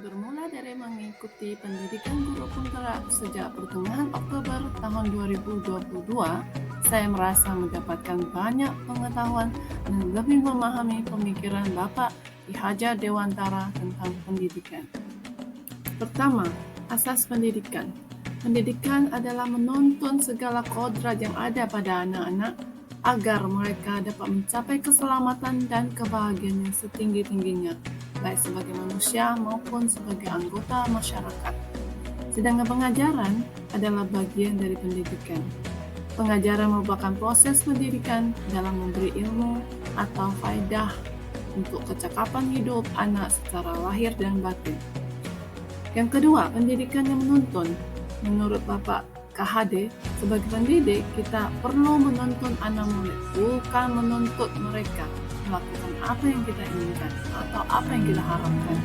Bermula dari mengikuti pendidikan guru penggerak sejak pertengahan Oktober tahun 2022, saya merasa mendapatkan banyak pengetahuan dan lebih memahami pemikiran Bapak Ki Hajar Dewantara tentang pendidikan. Pertama, asas pendidikan. Pendidikan adalah menuntun segala kodrat yang ada pada anak-anak agar mereka dapat mencapai keselamatan dan kebahagiaan yang setinggi-tingginya, baik sebagai manusia maupun sebagai anggota masyarakat. Sedangkan pengajaran adalah bagian dari pendidikan. Pengajaran merupakan proses pendidikan dalam memberi ilmu atau faedah untuk kecakapan hidup anak secara lahir dan batin. Yang kedua, pendidikan yang menuntun. Menurut Bapak KHD, sebagai pendidik, kita perlu menuntun anak murid, bukan menuntut mereka melakukan apa yang kita inginkan atau apa yang kita harapkan.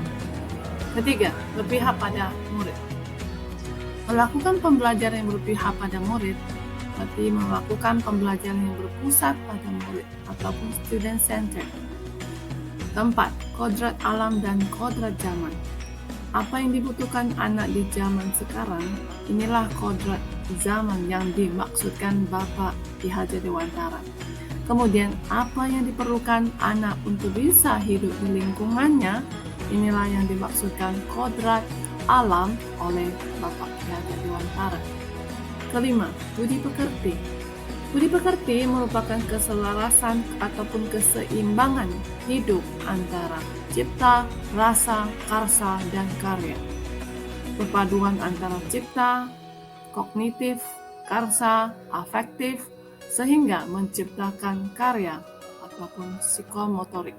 Ketiga, berpihak pada murid. Melakukan pembelajaran yang berpihak pada murid berarti melakukan pembelajaran yang berpusat pada murid ataupun student-centered. Keempat, kodrat alam dan kodrat zaman. Apa yang dibutuhkan anak di zaman sekarang, inilah kodrat zaman yang dimaksudkan Bapak Ki Hajar Dewantara. Kemudian, apa yang diperlukan anak untuk bisa hidup di lingkungannya, inilah yang dimaksudkan kodrat alam oleh Bapak Ki Hajar Dewantara. Kelima, budi pekerti. Budi pekerti merupakan keselarasan ataupun keseimbangan hidup antara cipta, rasa, karsa, dan karya. Perpaduan antara cipta, kognitif, karsa, afektif, sehingga menciptakan karya ataupun psikomotorik.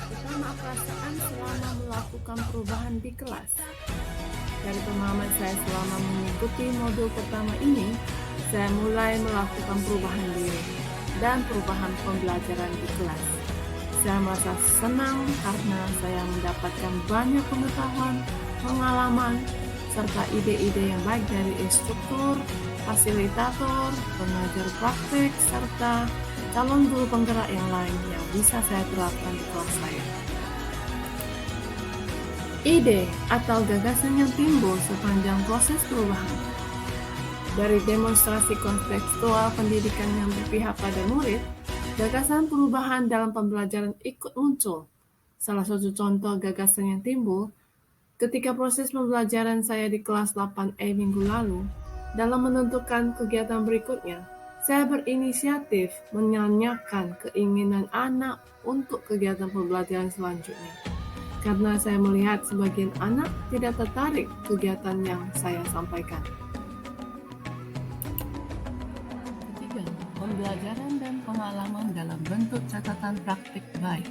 Pertama, perasaan selama melakukan perubahan di kelas. Dari pemahaman saya selama mengikuti modul pertama ini, saya mulai melakukan perubahan diri dan perubahan pembelajaran di kelas. Saya merasa senang karena saya mendapatkan banyak pengetahuan, pengalaman, serta ide-ide yang baik dari instruktur, fasilitator, pengajar praktik, serta calon guru penggerak yang lain yang bisa saya terapkan di kelas saya. Ide atau gagasan yang timbul sepanjang proses perubahan. Dari demonstrasi kontekstual pendidikan yang berpihak pada murid, gagasan perubahan dalam pembelajaran ikut muncul. Salah satu contoh gagasan yang timbul ketika proses pembelajaran saya di kelas 8E minggu lalu. Dalam menentukan kegiatan berikutnya, saya berinisiatif menyanyikan keinginan anak untuk kegiatan pembelajaran selanjutnya. Karena saya melihat sebagian anak tidak tertarik kegiatan yang saya sampaikan. Ketiga, pembelajaran dan pengalaman dalam bentuk catatan praktik baik.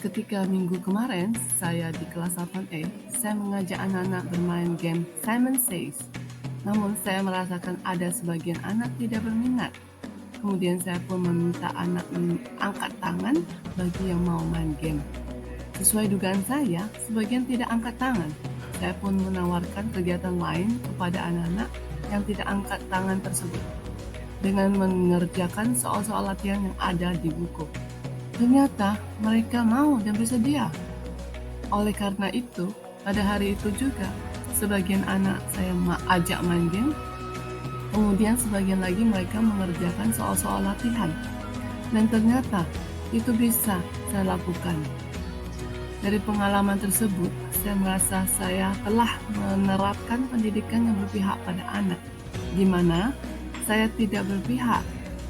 Ketika minggu kemarin saya di kelas 8E, saya mengajak anak-anak bermain game Simon Says. Namun saya merasakan ada sebagian anak tidak berminat. Kemudian saya pun meminta anak angkat tangan bagi yang mau main game. Sesuai dugaan saya, sebagian tidak angkat tangan. Saya pun menawarkan kegiatan lain kepada anak-anak yang tidak angkat tangan tersebut dengan mengerjakan soal-soal latihan yang ada di buku. Ternyata mereka mau dan bersedia. Oleh karena itu, pada hari itu juga, sebagian anak saya ajak main game, kemudian sebagian lagi mereka mengerjakan soal-soal latihan. Dan ternyata itu bisa saya lakukan. Dari pengalaman tersebut, saya merasa saya telah menerapkan pendidikan yang berpihak pada anak, di mana saya tidak berpihak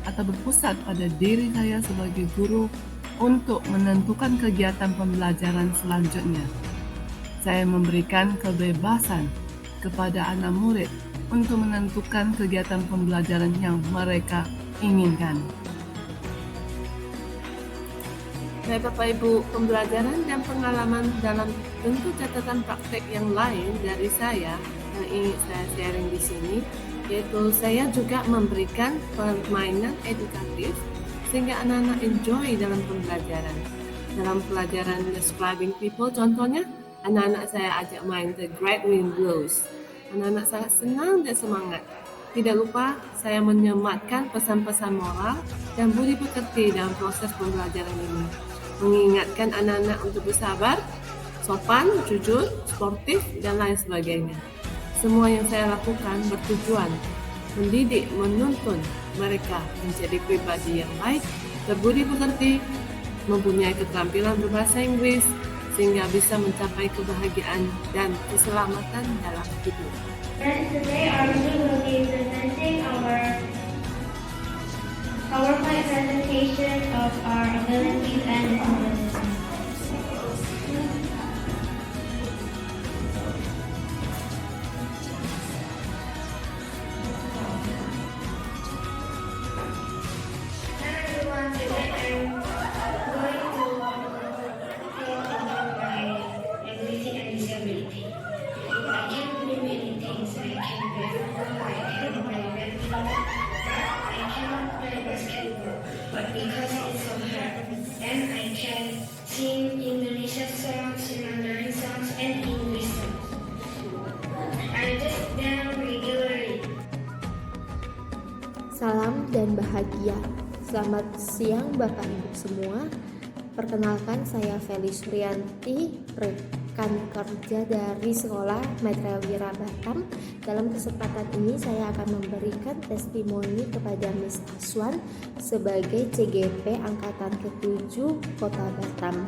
atau berpusat pada diri saya sebagai guru untuk menentukan kegiatan pembelajaran selanjutnya. Saya memberikan kebebasan kepada anak murid untuk menentukan kegiatan pembelajaran yang mereka inginkan. Baik Bapak Ibu, pembelajaran dan pengalaman dalam bentuk catatan praktek yang lain dari saya yang ingin saya sharing di sini, yaitu saya juga memberikan permainan edukatif sehingga anak-anak enjoy dalam pembelajaran. Dalam pelajaran Describing People contohnya, anak-anak saya ajak main The Great Wind Blows. Anak-anak sangat senang dan semangat. Tidak lupa, saya menyematkan pesan-pesan moral dan budi pekerti dalam proses pembelajaran ini. Mengingatkan anak-anak untuk bersabar, sopan, jujur, sportif, dan lain sebagainya. Semua yang saya lakukan bertujuan mendidik, menuntun mereka menjadi pribadi yang baik, berbudi pekerti, mempunyai keterampilan berbahasa Inggris, sehingga bisa mencapai kebahagiaan dan keselamatan dalam hidup. And today our team will be presenting our PowerPoint presentation of our abilities and competencies. Hi everyone, today I'm going to talk about my ability and disability. I can do many things. I can play football, I can play badminton, I cannot play basketball, but because it's so hard, and I can sing Indonesian songs, Mandarin songs, and English songs. I do them regularly. Salam dan bahagia. Selamat siang Bapak Ibu semua. Perkenalkan saya Feli Suryanti, rekan kerja dari Sekolah Mitra Wira Batam. Dalam kesempatan ini saya akan memberikan testimoni kepada Miss Aswan sebagai CGP Angkatan ke-7 Kota Batam.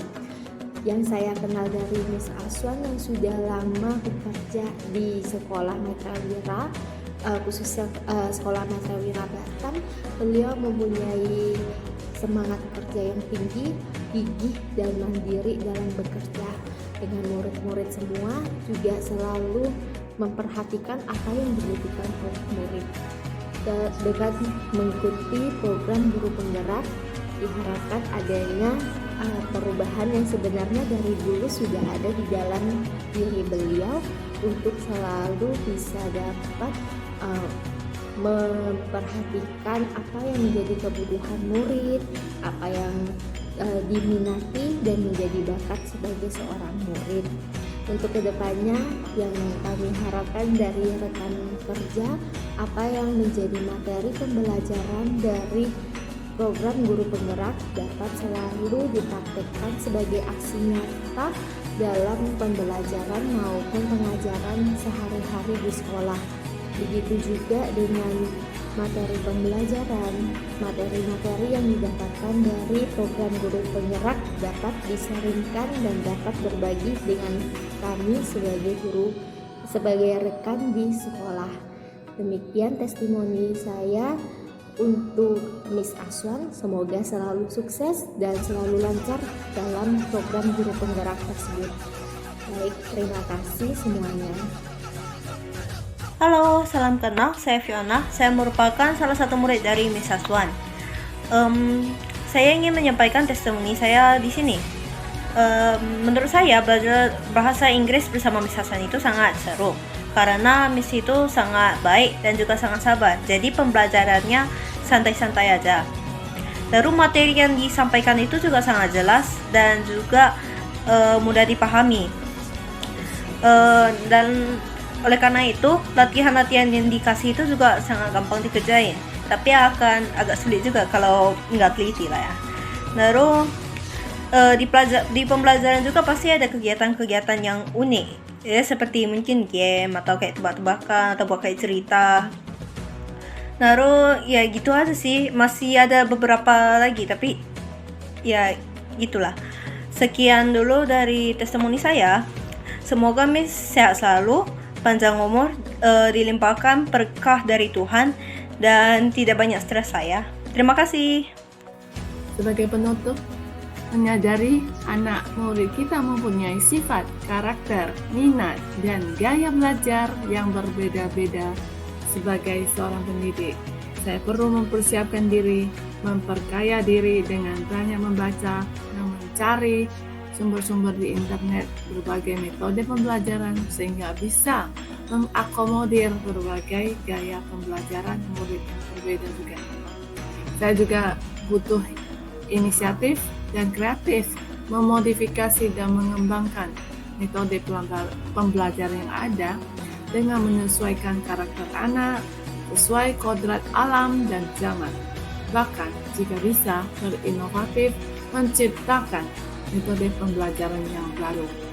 Yang saya kenal dari Miss Aswan yang sudah lama bekerja di Sekolah Mitra Wira, khususnya Sekolah Mitra Wira Batam. Beliau mempunyai semangat kerja yang tinggi, gigih dan mandiri dalam bekerja dengan murid-murid semua, juga selalu memperhatikan apa yang dibutuhkan oleh murid. Dengan mengikuti program guru penggerak, diharapkan adanya perubahan yang sebenarnya dari dulu sudah ada di dalam diri beliau untuk selalu bisa dapat memperhatikan apa yang menjadi kebutuhan murid, apa yang diminati dan menjadi bakat sebagai seorang murid. Untuk kedepannya yang kami harapkan dari rekan kerja, apa yang menjadi materi pembelajaran dari program guru penggerak dapat selalu dipraktekkan sebagai aksi nyata dalam pembelajaran maupun pengajaran sehari-hari di sekolah. Begitu juga dengan materi pembelajaran, materi-materi yang didapatkan dari program guru penggerak dapat disaringkan dan dapat berbagi dengan kami sebagai guru, sebagai rekan di sekolah. Demikian testimoni saya untuk Miss Aswan. Semoga selalu sukses dan selalu lancar dalam program guru penggerak tersebut. Baik, terima kasih semuanya. Halo, salam kenal, saya Fiona. Saya merupakan salah satu murid dari Miss Aswan. Saya ingin menyampaikan testimoni saya di sini. Menurut saya belajar bahasa Inggris bersama Miss Aswan itu sangat seru karena Miss itu sangat baik dan juga sangat sabar. Jadi pembelajarannya santai-santai aja. Lalu materi yang disampaikan itu juga sangat jelas dan juga mudah dipahami. Dan oleh karena itu, latihan-latihan yang dikasih itu juga sangat gampang dikerjain. Tapi akan agak sulit juga kalau nggak teliti lah ya. Lalu di pembelajaran juga pasti ada kegiatan-kegiatan yang unik. Ya, seperti mungkin game atau kayak tebak-tebakan atau buat kayak cerita. Lalu ya gitu aja sih. Masih ada beberapa lagi tapi ya gitulah. Sekian dulu dari testimoni saya. Semoga Miss sehat selalu, panjang umur, dilimpahkan berkah dari Tuhan dan tidak banyak stres saya. Terima kasih. Sebagai penutup, menyadari anak murid kita mempunyai sifat, karakter, minat, dan gaya belajar yang berbeda-beda. Sebagai seorang pendidik, saya perlu mempersiapkan diri, memperkaya diri dengan banyak membaca dan mencari sumber-sumber di internet, berbagai metode pembelajaran sehingga bisa mengakomodir berbagai gaya pembelajaran murid yang berbeda juga. Saya juga butuh inisiatif dan kreatif memodifikasi dan mengembangkan metode pembelajaran yang ada dengan menyesuaikan karakter anak, sesuai kodrat alam dan zaman. Bahkan jika bisa berinovatif menciptakan metode pembelajaran yang baru.